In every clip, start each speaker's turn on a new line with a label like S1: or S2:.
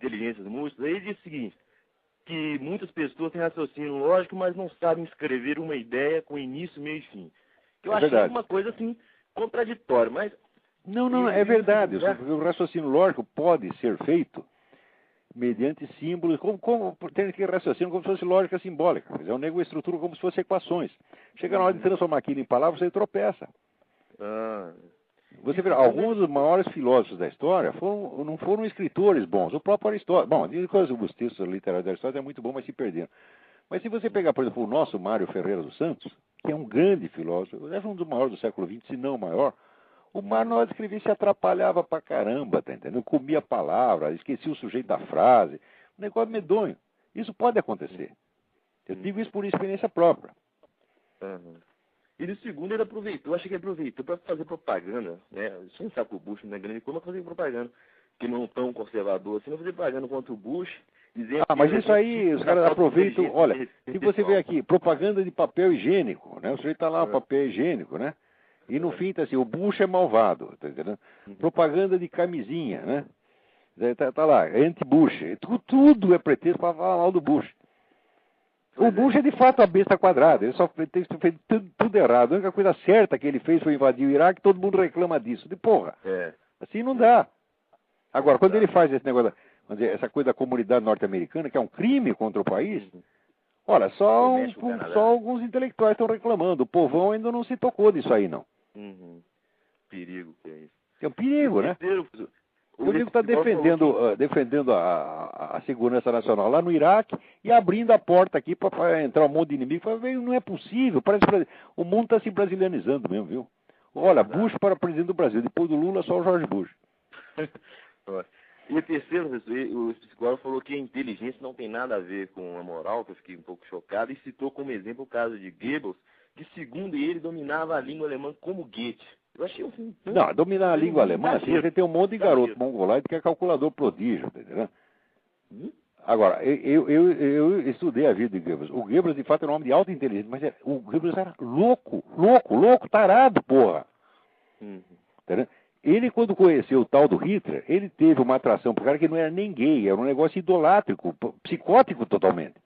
S1: inteligências múltiplas, ele diz o seguinte, que muitas pessoas têm raciocínio lógico, mas não sabem escrever uma ideia com início, meio e fim. Que eu achei uma coisa assim contraditória, mas...
S2: Não, é verdade. O raciocínio lógico pode ser feito mediante símbolos, como tem que raciocínio como se fosse lógica simbólica. É um nego estrutura como se fosse equações. Chega na hora de transformar aquilo em palavras, você tropeça. Você vê, alguns dos maiores filósofos da história não foram escritores bons. O próprio Aristóteles. Bom, os textos literários da história é muito bom, mas se perderam. Mas se você pegar, por exemplo, o nosso Mário Ferreira dos Santos, que é um grande filósofo, é um dos maiores do século XX, se não o maior, o Mário, na hora de escrever, se atrapalhava pra caramba, tá entendendo? Comia a palavra, esquecia o sujeito da frase. Um negócio medonho. Isso pode acontecer. Eu digo isso por experiência própria.
S1: E no segundo ele aproveitou, acho que ele aproveitou para fazer propaganda, né? Sem saber que o Bush não é grande coisa, mas fazer propaganda, que não tão conservador assim, não fazer propaganda contra o Bush, dizendo
S2: mas isso aí, os caras aproveitam, olha, se você vê aqui, propaganda de papel higiênico, né? O sujeito tá lá, papel higiênico, né? E no fim tá assim, o Bush é malvado, tá entendendo? Propaganda de camisinha, né? Tá lá, anti-Bush. Tudo é pretexto para falar mal do Bush. O Bush é de fato a besta quadrada, ele só fez tudo errado. A única coisa certa que ele fez foi invadir o Iraque, todo mundo reclama disso. De porra, assim não dá. Agora, quando ele faz esse negócio, vamos dizer, essa coisa da comunidade norte-americana, que é um crime contra o país, olha, só alguns intelectuais estão reclamando. O povão ainda não se tocou disso aí, não.
S1: Perigo que é isso.
S2: É um perigo, né? O nego está defendendo a segurança nacional lá no Iraque e abrindo a porta aqui para entrar um monte de inimigo. Não é possível. Parece que o mundo está se brasilianizando mesmo, viu? Olha, Bush para presidente do Brasil. Depois do Lula, só o Jorge Bush.
S1: E o terceiro, o psicólogo falou que a inteligência não tem nada a ver com a moral, que eu fiquei um pouco chocado, e citou como exemplo o caso de Goebbels, que segundo ele dominava a língua alemã como Goethe. Eu achei assim...
S2: Não, dominar a língua alemã, assim, você tem um monte de garoto mongoloide que é calculador prodígio, tá entendendo? Agora, eu estudei a vida de Goebbels. O Goebbels, de fato, é um homem de alta inteligência, mas o Goebbels era louco, tarado, porra. Tá, ele, quando conheceu o tal do Hitler, ele teve uma atração por cara que não era nem gay, era um negócio idolátrico, psicótico totalmente.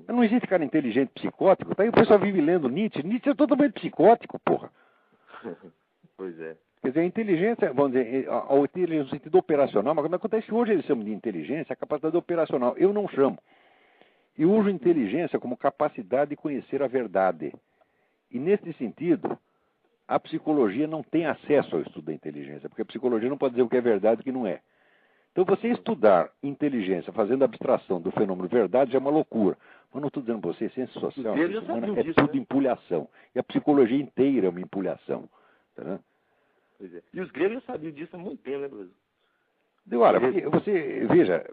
S2: Não existe cara inteligente psicótico, tá aí o pessoal vive lendo Nietzsche. Nietzsche é totalmente psicótico, porra.
S1: Pois é.
S2: Quer dizer, a inteligência, vamos dizer, a inteligência no sentido operacional, mas quando acontece hoje eles chamam de inteligência, a capacidade operacional. Eu não chamo. Eu uso inteligência como capacidade de conhecer a verdade. E nesse sentido, a psicologia não tem acesso ao estudo da inteligência, porque a psicologia não pode dizer o que é verdade e o que não é. Então você estudar inteligência fazendo abstração do fenômeno verdade já é uma loucura. Mas não estou dizendo para você, ciência social, ciência humana, é tudo empulhação. E a psicologia inteira é uma empulhação. Tá?
S1: Pois é. E os gregos já sabiam disso há muito tempo, né, professor?
S2: Olha, você, veja,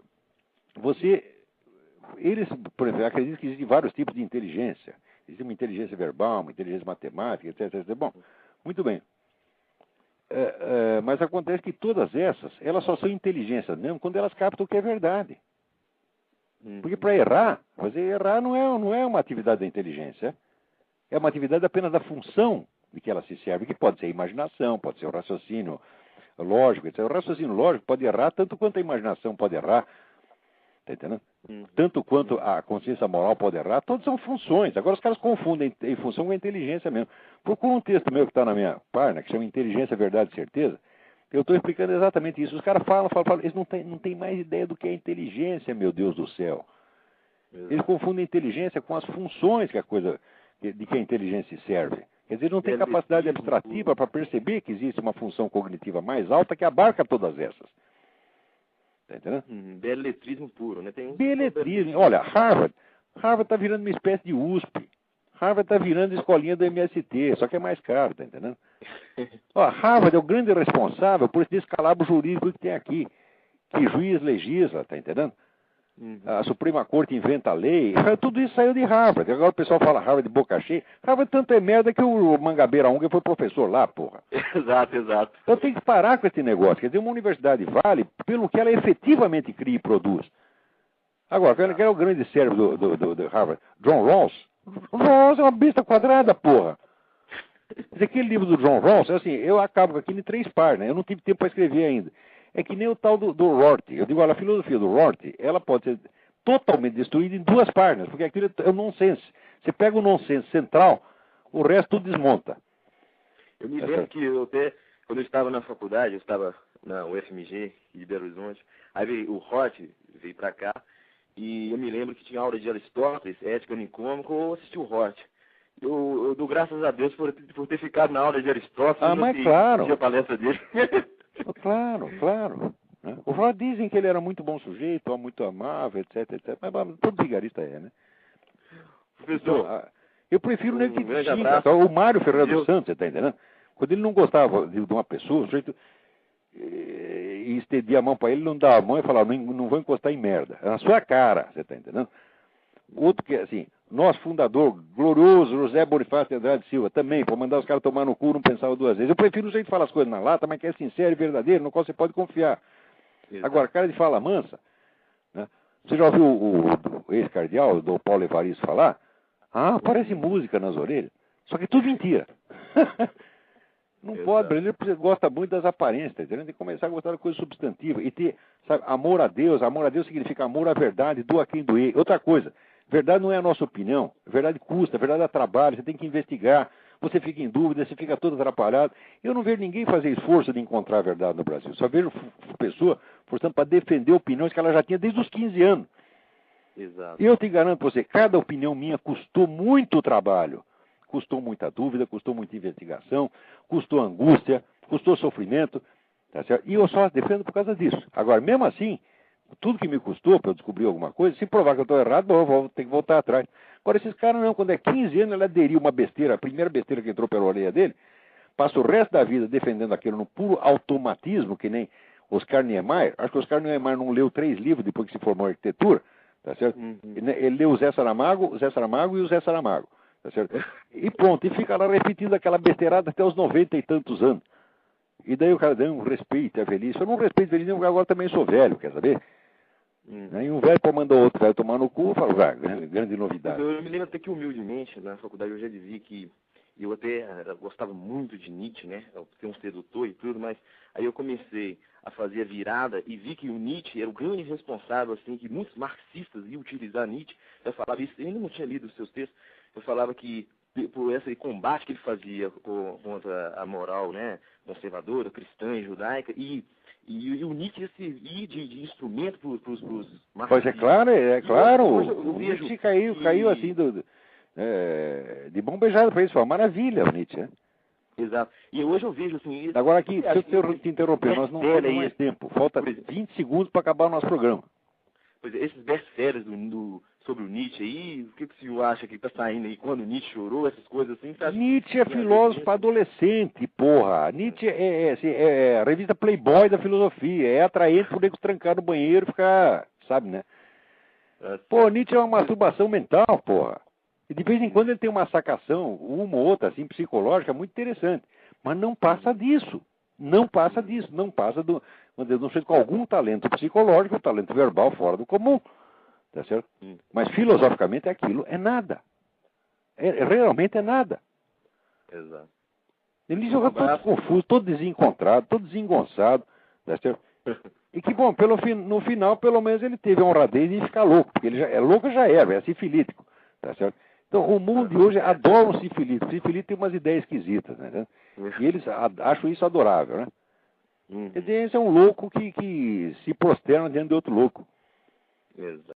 S2: eles, por exemplo, acreditam que existem vários tipos de inteligência. Existe uma inteligência verbal, uma inteligência matemática, etc. Bom, muito bem. Mas acontece que todas essas, elas só são inteligências mesmo quando elas captam o que é verdade. Porque para errar, errar não é uma atividade da inteligência. É uma atividade apenas da função de que ela se serve, que pode ser a imaginação, pode ser o raciocínio lógico, etc. O raciocínio lógico pode errar tanto quanto a imaginação pode errar. Está entendendo? Tanto quanto a consciência moral pode errar, todas são funções. Agora os caras confundem em função com a inteligência mesmo. Procura um texto meu que está na minha página, que chama Inteligência, Verdade e Certeza. Eu estou explicando exatamente isso. Os caras falam, eles não têm mais ideia do que é inteligência, meu Deus do céu. Eles confundem inteligência com as funções de que a inteligência serve. Quer dizer, não tem capacidade abstrativa para perceber que existe uma função cognitiva mais alta que abarca todas essas. Tá entendendo?
S1: Beletrismo puro, né?
S2: Beletrismo. Olha, Harvard está virando uma espécie de USP. Harvard está virando escolinha do MST, só que é mais caro, tá entendendo? Harvard é o grande responsável por esse descalabro jurídico que tem aqui. Que juiz legisla, tá entendendo? A Suprema Corte inventa a lei. Tudo isso saiu de Harvard. Agora o pessoal fala Harvard de boca cheia. Harvard tanto é merda que o Mangabeira Unger foi professor lá, porra.
S1: Exato.
S2: Então tem que parar com esse negócio. Quer dizer, uma universidade vale pelo que ela efetivamente cria e produz. Agora, quem é o grande cérebro do Harvard? John Rawls. Rawls é uma besta quadrada, porra. Aquele livro do John Rawls, assim, eu acabo aqui em 3 páginas. Eu não tive tempo para escrever ainda. É que nem o tal do Rorty. Eu digo, olha, a filosofia do Rorty, ela pode ser totalmente destruída em 2 páginas, porque aquilo é o nonsense. Você pega o nonsense central, o resto tudo desmonta.
S1: Eu me lembro que eu até, quando eu estava na faculdade, eu estava na UFMG de Belo Horizonte, aí veio o Rorty, veio para cá, e eu me lembro que tinha aula de Aristóteles, Ética Nicômaco, eu assisti o Rorty. Eu dou graças a Deus por ter ficado na aula de Aristóteles.
S2: Ah, mas claro.
S1: A palestra dele.
S2: Claro, claro. O Rorty dizem que ele era muito bom sujeito, muito amável, etc, etc. Mas todo vigarista é, né?
S1: Professor,
S2: então, eu prefiro nem que
S1: xinga.
S2: O Mário Ferreira dos Santos, você está entendendo? Quando ele não gostava de uma pessoa, o sujeito e estendia a mão para ele, não dava a mão e falava, não vou encostar em merda. É na sua cara, você está entendendo? Outro que, assim, nosso fundador, glorioso José Bonifácio de Andrade Silva, também, para mandar os caras tomar no cu, não pensava 2 vezes. Eu prefiro o jeito de falar as coisas na lata, mas que é sincero e verdadeiro, no qual você pode confiar. Exato. Agora, cara de fala mansa, né? Você já ouviu o ex-cardeal, do Paulo Evaristo, falar? Ah, parece música nas orelhas. Só que é tudo mentira. Não Exato. Pode, o brasileiro gosta muito das aparências, tá entendendo? Tem que começar a gostar da coisa substantiva. E ter, sabe, amor a Deus significa amor à verdade, doa quem doer. Outra coisa, verdade não é a nossa opinião, verdade custa, verdade dá trabalho, você tem que investigar, você fica em dúvida, você fica todo atrapalhado. Eu não vejo ninguém fazer esforço de encontrar a verdade no Brasil, só vejo pessoa forçando para defender opiniões que ela já tinha desde os 15 anos.
S1: Exato.
S2: E eu te garanto pra você, cada opinião minha custou muito trabalho. Custou muita dúvida, custou muita investigação, custou angústia, custou sofrimento, tá certo? E eu só defendo por causa disso. Agora, mesmo assim, tudo que me custou para eu descobrir alguma coisa, se provar que eu estou errado, bom, eu vou ter que voltar atrás. Agora, esses caras não, quando é 15 anos, ele aderiu uma besteira, a primeira besteira que entrou pela orelha dele, passa o resto da vida defendendo aquilo no puro automatismo, que nem Oscar Niemeyer. Acho que Oscar Niemeyer não leu 3 livros depois que se formou em arquitetura, tá certo? Uhum. Ele leu o Zé Saramago e o Zé Saramago. Tá certo? E pronto, e fica lá repetindo aquela besteirada até os 90 e tantos anos. E daí o cara dá um respeito à velhice. Eu não respeito a velhice, porque agora também sou velho, quer saber? E um velho pode mandar outro velho tomar no cu e fala, grande novidade.
S1: Eu me lembro até que humildemente, na faculdade eu já dizia que eu até gostava muito de Nietzsche, né? Ser um sedutor e tudo, mas aí eu comecei a fazer a virada e vi que o Nietzsche era o grande responsável, assim, que muitos marxistas iam utilizar Nietzsche. Eu falava isso, eu ainda não tinha lido os seus textos. Eu falava que por esse combate que ele fazia contra a moral, né, conservadora, cristã e judaica, e o Nietzsche ia servir de instrumento para os marxistas.
S2: Pois é claro.
S1: Eu vejo
S2: Nietzsche caiu assim de bom beijado para isso, foi uma maravilha o Nietzsche, né?
S1: Exato. E hoje eu vejo assim...
S2: Agora aqui, se eu te interromper, nós não temos mais tempo. Falta 20 segundos para acabar o nosso programa.
S1: Pois é, esses best-sellers sobre o Nietzsche aí, o que o senhor acha que está saindo aí quando Nietzsche chorou, essas coisas assim?
S2: Nietzsche é filósofo adolescente, porra. Nietzsche é a revista Playboy da filosofia, é atraente por nego trancar no banheiro e ficar, sabe, né? Pô, Nietzsche é uma masturbação mental, porra. E de vez em quando ele tem uma sacação, uma ou outra, assim, psicológica, muito interessante. Mas não passa disso. Não passa disso. Não passa do... Não sei, com algum talento psicológico, talento verbal fora do comum. Tá certo? Mas filosoficamente aquilo é nada. Realmente é nada.
S1: Exato.
S2: Ele joga todo confuso, todo desencontrado, todo desengonçado. Tá certo? E que, bom, no final, pelo menos ele teve a honradez de ficar louco. Porque ele é louco, já é sifilítico. Tá certo? Então, o mundo de hoje adora um sifilítico. O sifilítico tem umas ideias esquisitas, né? E eles acham isso adorável, né? Quer dizer, esse é um louco que se prosterna diante de outro louco.
S1: Exato.